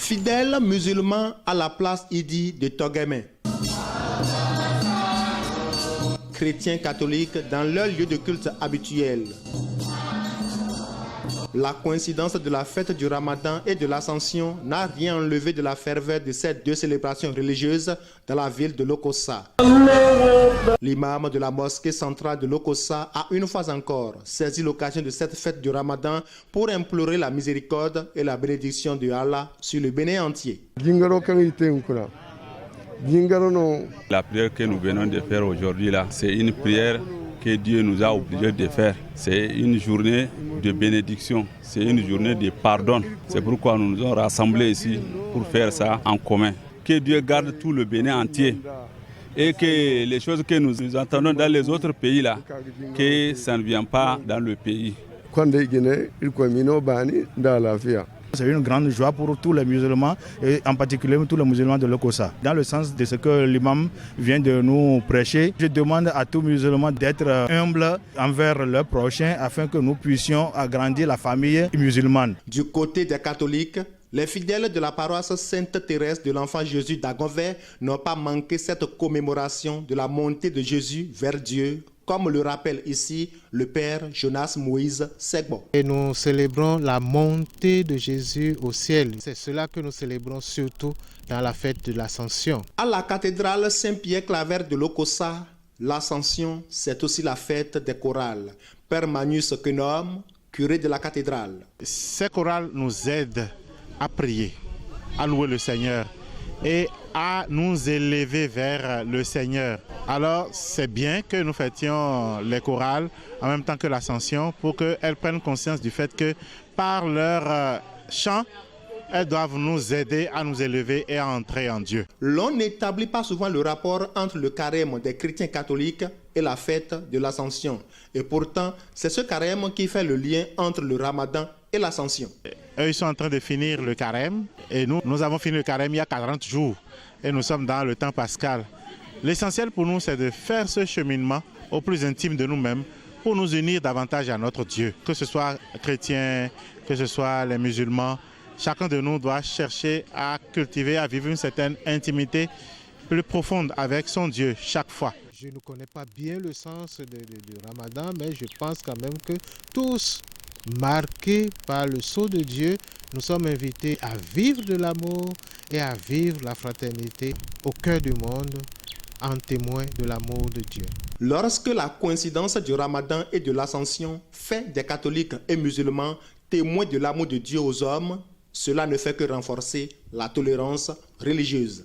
Fidèles musulmans à la place Idi de Toguémé. Chrétiens catholiques dans leur lieu de culte habituel. La coïncidence de la fête du Ramadan et de l'Ascension n'a rien enlevé de la ferveur de ces deux célébrations religieuses dans la ville de Lokossa. L'imam de la mosquée centrale de Lokossa a une fois encore saisi l'occasion de cette fête du Ramadan pour implorer la miséricorde et la bénédiction de Allah sur le Bénin entier. La prière que nous venons de faire aujourd'hui là, c'est une prière que Dieu nous a obligés de faire. C'est une journée de bénédiction, c'est une journée de pardon. C'est pourquoi nous nous sommes rassemblés ici pour faire ça en commun. Que Dieu garde tout le Bénin entier et que les choses que nous entendons dans les autres pays là, que ça ne vient pas dans le pays. C'est une grande joie pour tous les musulmans et en particulier tous les musulmans de Lokossa. Dans le sens de ce que l'imam vient de nous prêcher, je demande à tous musulmans d'être humbles envers leurs prochains afin que nous puissions agrandir la famille musulmane. Du côté des catholiques, les fidèles de la paroisse Sainte-Thérèse de l'Enfant Jésus d'Agonvert n'ont pas manqué cette commémoration de la montée de Jésus vers Dieu, comme le rappelle ici le père Jonas Moïse Segbo. Et nous célébrons la montée de Jésus au ciel. C'est cela que nous célébrons surtout dans la fête de l'Ascension. À la cathédrale Saint-Pierre-Claver de Lokossa, l'Ascension, c'est aussi la fête des chorales. Père Magnus Kenom, curé de la cathédrale. Ces chorales nous aident à prier, à louer le Seigneur et à nous élever vers le Seigneur. Alors c'est bien que nous fêtions les chorales en même temps que l'Ascension pour qu'elles prennent conscience du fait que par leur chant, elles doivent nous aider à nous élever et à entrer en Dieu. L'on n'établit pas souvent le rapport entre le carême des chrétiens catholiques et la fête de l'Ascension. Et pourtant, c'est ce carême qui fait le lien entre le Ramadan et l'Ascension. Eux, ils sont en train de finir le carême et nous avons fini le carême il y a 40 jours et nous sommes dans le temps pascal. L'essentiel pour nous, c'est de faire ce cheminement au plus intime de nous-mêmes pour nous unir davantage à notre Dieu. Que ce soit chrétiens, que ce soit les musulmans, chacun de nous doit chercher à cultiver, à vivre une certaine intimité plus profonde avec son Dieu chaque fois. Je ne connais pas bien le sens du Ramadan, mais je pense quand même que tous, marqués par le sceau de Dieu, nous sommes invités à vivre de l'amour et à vivre la fraternité au cœur du monde, en témoin de l'amour de Dieu. Lorsque la coïncidence du Ramadan et de l'Ascension fait des catholiques et musulmans témoins de l'amour de Dieu aux hommes, cela ne fait que renforcer la tolérance religieuse.